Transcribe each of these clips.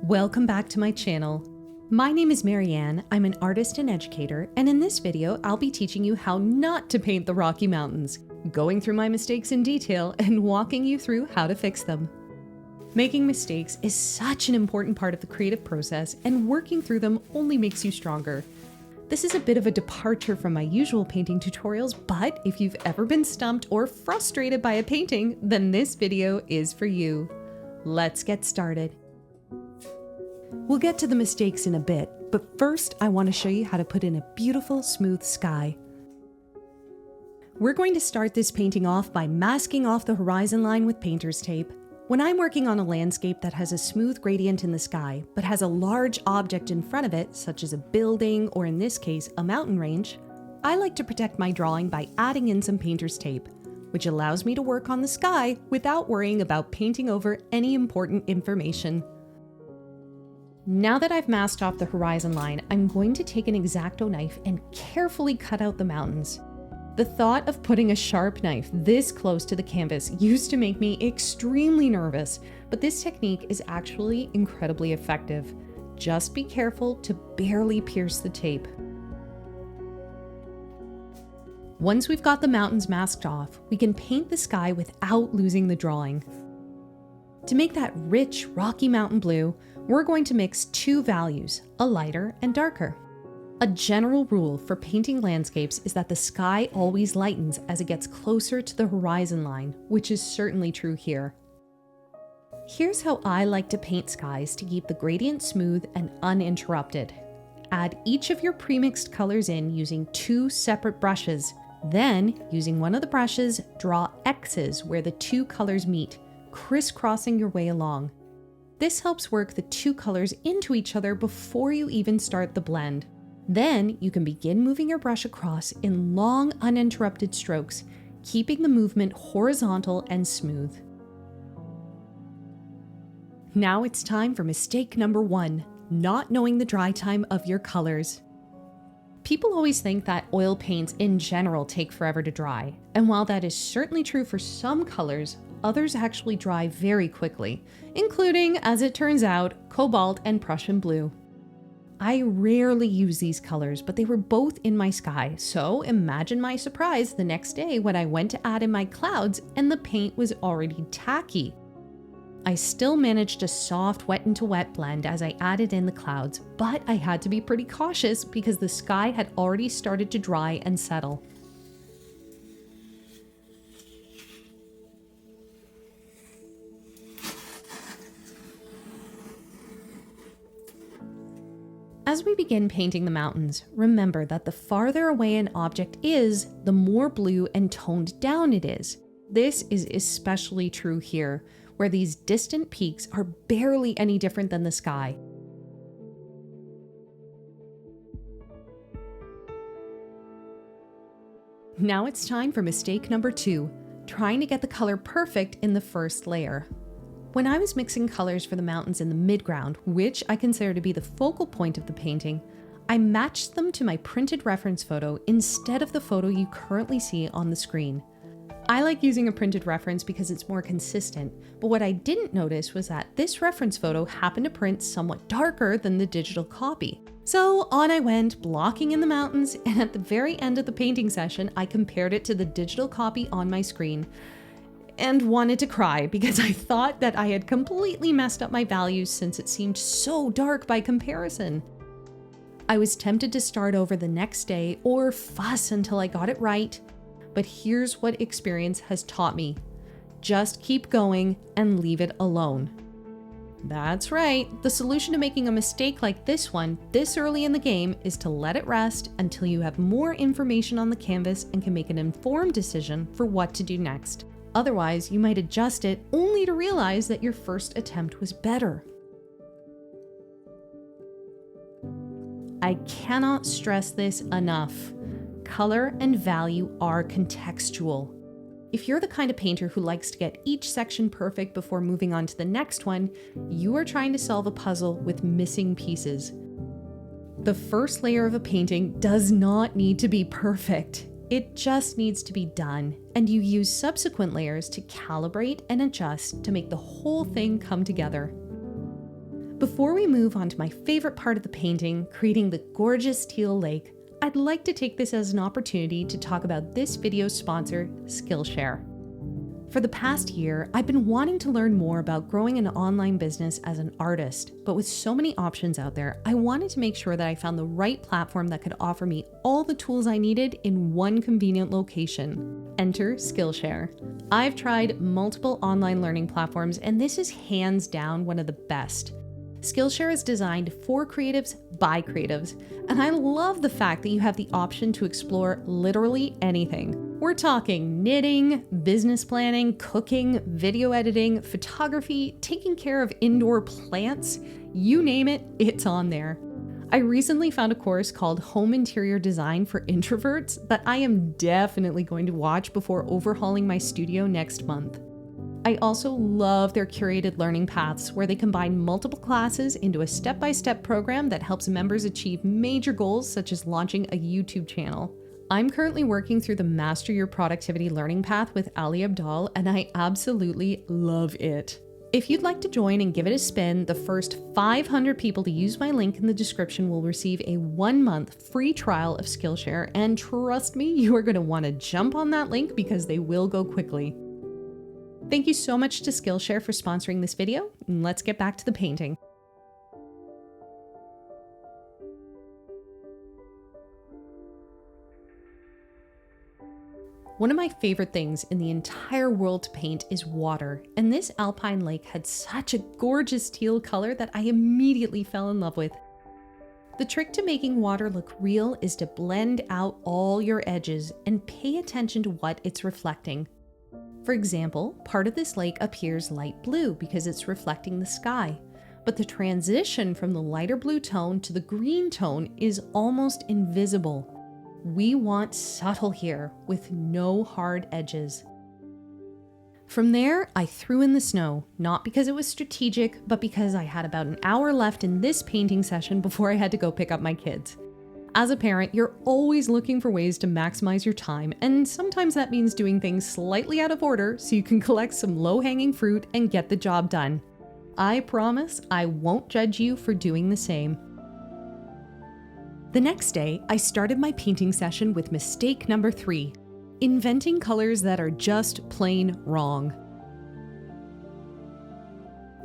Welcome back to my channel. My name is Marianne, I'm an artist and educator, and in this video I'll be teaching you how not to paint the Rocky Mountains, going through my mistakes in detail and walking you through how to fix them. Making mistakes is such an important part of the creative process, and working through them only makes you stronger. This is a bit of a departure from my usual painting tutorials, but if you've ever been stumped or frustrated by a painting, then this video is for you. Let's get started. We'll get to the mistakes in a bit, but first I want to show you how to put in a beautiful, smooth sky. We're going to start this painting off by masking off the horizon line with painter's tape. When I'm working on a landscape that has a smooth gradient in the sky, but has a large object in front of it, such as a building or in this case, a mountain range, I like to protect my drawing by adding in some painter's tape, which allows me to work on the sky without worrying about painting over any important information. Now that I've masked off the horizon line, I'm going to take an X-Acto knife and carefully cut out the mountains. The thought of putting a sharp knife this close to the canvas used to make me extremely nervous, but this technique is actually incredibly effective. Just be careful to barely pierce the tape. Once we've got the mountains masked off, we can paint the sky without losing the drawing. To make that rich, rocky mountain blue, we're going to mix two values, a lighter and darker. A general rule for painting landscapes is that the sky always lightens as it gets closer to the horizon line, which is certainly true here. Here's how I like to paint skies to keep the gradient smooth and uninterrupted. Add each of your premixed colors in using two separate brushes. Then, using one of the brushes, draw X's where the two colors meet, crisscrossing your way along. This helps work the two colors into each other before you even start the blend. Then you can begin moving your brush across in long, uninterrupted strokes, keeping the movement horizontal and smooth. Now it's time for mistake number 1, not knowing the dry time of your colors. People always think that oil paints in general take forever to dry, and while that is certainly true for some colors, others actually dry very quickly, including, as it turns out, cobalt and Prussian blue. I rarely use these colors, but they were both in my sky, so imagine my surprise the next day when I went to add in my clouds and the paint was already tacky. I still managed a soft wet into wet blend as I added in the clouds, but I had to be pretty cautious because the sky had already started to dry and settle. As we begin painting the mountains, remember that the farther away an object is, the more blue and toned down it is. This is especially true here, where these distant peaks are barely any different than the sky. Now it's time for mistake number 2, trying to get the color perfect in the first layer. When I was mixing colors for the mountains in the midground, which I consider to be the focal point of the painting, I matched them to my printed reference photo instead of the photo you currently see on the screen. I like using a printed reference because it's more consistent, but what I didn't notice was that this reference photo happened to print somewhat darker than the digital copy. So on I went, blocking in the mountains, and at the very end of the painting session, I compared it to the digital copy on my screen, and wanted to cry because I thought that I had completely messed up my values since it seemed so dark by comparison. I was tempted to start over the next day or fuss until I got it right, but here's what experience has taught me. Just keep going and leave it alone. That's right, the solution to making a mistake like this one this early in the game is to let it rest until you have more information on the canvas and can make an informed decision for what to do next. Otherwise, you might adjust it only to realize that your first attempt was better. I cannot stress this enough. Color and value are contextual. If you're the kind of painter who likes to get each section perfect before moving on to the next one, you are trying to solve a puzzle with missing pieces. The first layer of a painting does not need to be perfect. It just needs to be done, and you use subsequent layers to calibrate and adjust to make the whole thing come together. Before we move on to my favorite part of the painting, creating the gorgeous teal lake, I'd like to take this as an opportunity to talk about this video's sponsor, Skillshare. For the past year, I've been wanting to learn more about growing an online business as an artist, but with so many options out there, I wanted to make sure that I found the right platform that could offer me all the tools I needed in one convenient location. Enter Skillshare. I've tried multiple online learning platforms, and this is hands down one of the best. Skillshare is designed for creatives by creatives, and I love the fact that you have the option to explore literally anything. We're talking knitting, business planning, cooking, video editing, photography, taking care of indoor plants, you name it, it's on there. I recently found a course called Home Interior Design for Introverts that I am definitely going to watch before overhauling my studio next month. I also love their curated learning paths where they combine multiple classes into a step-by-step program that helps members achieve major goals such as launching a YouTube channel. I'm currently working through the Master Your Productivity learning path with Ali Abdal, and I absolutely love it. If you'd like to join and give it a spin, the first 500 people to use my link in the description will receive a 1-month free trial of Skillshare, and trust me, you are going to want to jump on that link because they will go quickly. Thank you so much to Skillshare for sponsoring this video, and let's get back to the painting. One of my favorite things in the entire world to paint is water, and this Alpine Lake had such a gorgeous teal color that I immediately fell in love with. The trick to making water look real is to blend out all your edges and pay attention to what it's reflecting. For example, part of this lake appears light blue because it's reflecting the sky, but the transition from the lighter blue tone to the green tone is almost invisible. We want subtle here with no hard edges. From there, I threw in the snow, not because it was strategic, but because I had about an hour left in this painting session before I had to go pick up my kids. As a parent, you're always looking for ways to maximize your time, and sometimes that means doing things slightly out of order so you can collect some low-hanging fruit and get the job done. I promise I won't judge you for doing the same. The next day, I started my painting session with mistake number 3, inventing colors that are just plain wrong.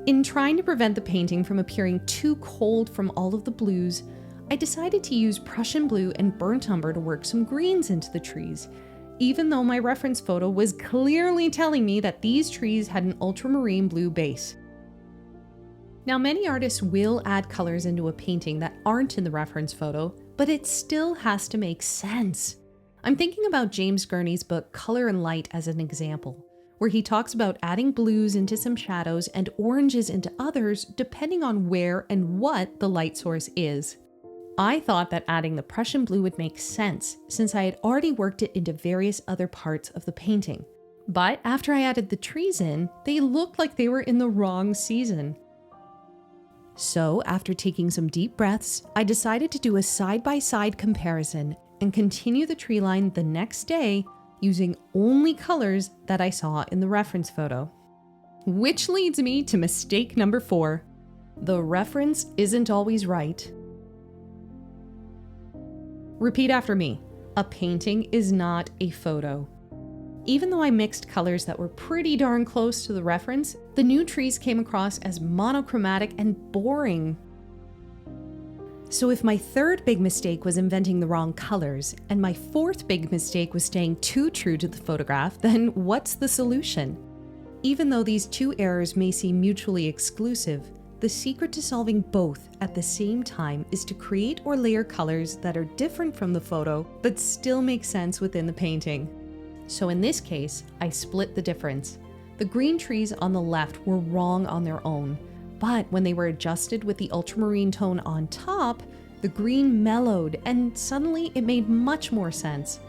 In trying to prevent the painting from appearing too cold from all of the blues, I decided to use Prussian blue and burnt umber to work some greens into the trees, even though my reference photo was clearly telling me that these trees had an ultramarine blue base. Now, many artists will add colors into a painting that aren't in the reference photo, but it still has to make sense. I'm thinking about James Gurney's book Color and Light as an example, where he talks about adding blues into some shadows and oranges into others depending on where and what the light source is. I thought that adding the Prussian blue would make sense since I had already worked it into various other parts of the painting. But after I added the trees in, they looked like they were in the wrong season. So after taking some deep breaths, I decided to do a side-by-side comparison and continue the tree line the next day using only colors that I saw in the reference photo. Which leads me to mistake number 4. The reference isn't always right. Repeat after me. A painting is not a photo. Even though I mixed colors that were pretty darn close to the reference, the new trees came across as monochromatic and boring. So if my third big mistake was inventing the wrong colors, and my fourth big mistake was staying too true to the photograph, then what's the solution? Even though these two errors may seem mutually exclusive, the secret to solving both at the same time is to create or layer colors that are different from the photo, but still make sense within the painting. So in this case, I split the difference. The green trees on the left were wrong on their own, but when they were adjusted with the ultramarine tone on top, the green mellowed and suddenly it made much more sense.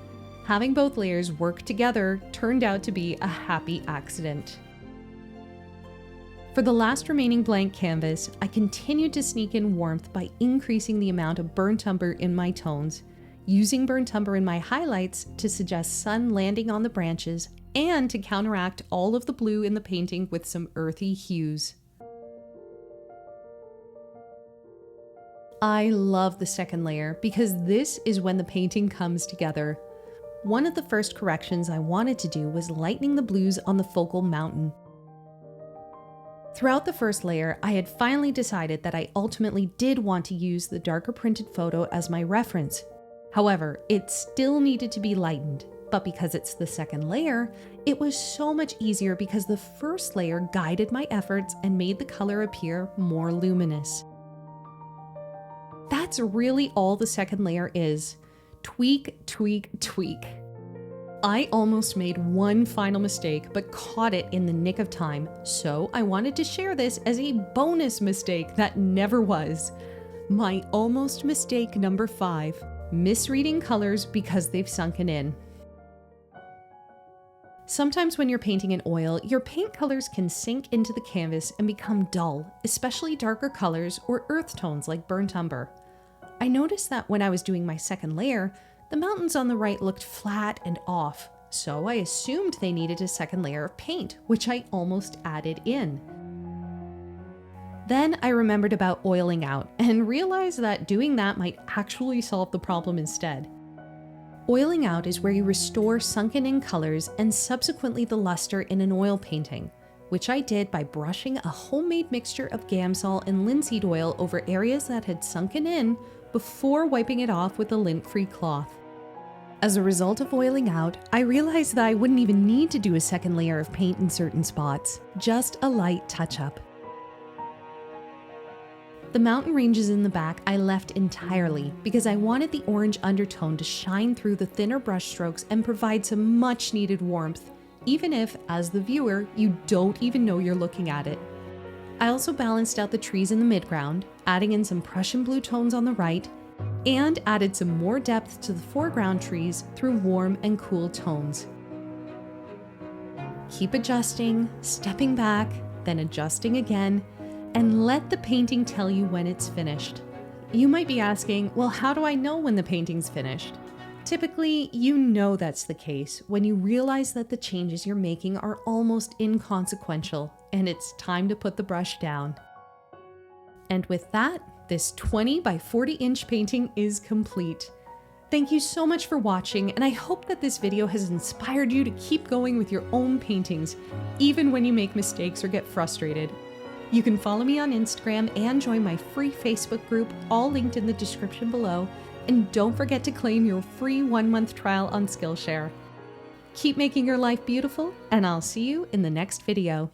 Having both layers work together turned out to be a happy accident. For the last remaining blank canvas, I continued to sneak in warmth by increasing the amount of burnt umber in my tones, using burnt umber in my highlights to suggest sun landing on the branches and to counteract all of the blue in the painting with some earthy hues. I love the second layer because this is when the painting comes together. One of the first corrections I wanted to do was lightening the blues on the focal mountain. Throughout the first layer, I had finally decided that I ultimately did want to use the darker printed photo as my reference. However, it still needed to be lightened, but because it's the second layer, it was so much easier because the first layer guided my efforts and made the color appear more luminous. That's really all the second layer is. Tweak, tweak, tweak. I almost made one final mistake, but caught it in the nick of time, so I wanted to share this as a bonus mistake that never was. My almost mistake number 5, misreading colors because they've sunken in. Sometimes when you're painting in oil, your paint colors can sink into the canvas and become dull, especially darker colors or earth tones like burnt umber. I noticed that when I was doing my second layer, the mountains on the right looked flat and off, so I assumed they needed a second layer of paint, which I almost added in. Then I remembered about oiling out and realized that doing that might actually solve the problem instead. Oiling out is where you restore sunken in colors and subsequently the luster in an oil painting, which I did by brushing a homemade mixture of Gamsol and linseed oil over areas that had sunken in before wiping it off with a lint-free cloth. As a result of oiling out, I realized that I wouldn't even need to do a second layer of paint in certain spots, just a light touch-up. The mountain ranges in the back I left entirely because I wanted the orange undertone to shine through the thinner brush strokes and provide some much needed warmth, even if, as the viewer, you don't even know you're looking at it. I also balanced out the trees in the midground, adding in some Prussian blue tones on the right, and added some more depth to the foreground trees through warm and cool tones. Keep adjusting, stepping back, then adjusting again, and let the painting tell you when it's finished. You might be asking, well, how do I know when the painting's finished? Typically, you know that's the case when you realize that the changes you're making are almost inconsequential and it's time to put the brush down. And with that, this 20 by 40 inch painting is complete. Thank you so much for watching, and I hope that this video has inspired you to keep going with your own paintings, even when you make mistakes or get frustrated. You can follow me on Instagram and join my free Facebook group, all linked in the description below. And don't forget to claim your free 1-month trial on Skillshare. Keep making your life beautiful, and I'll see you in the next video.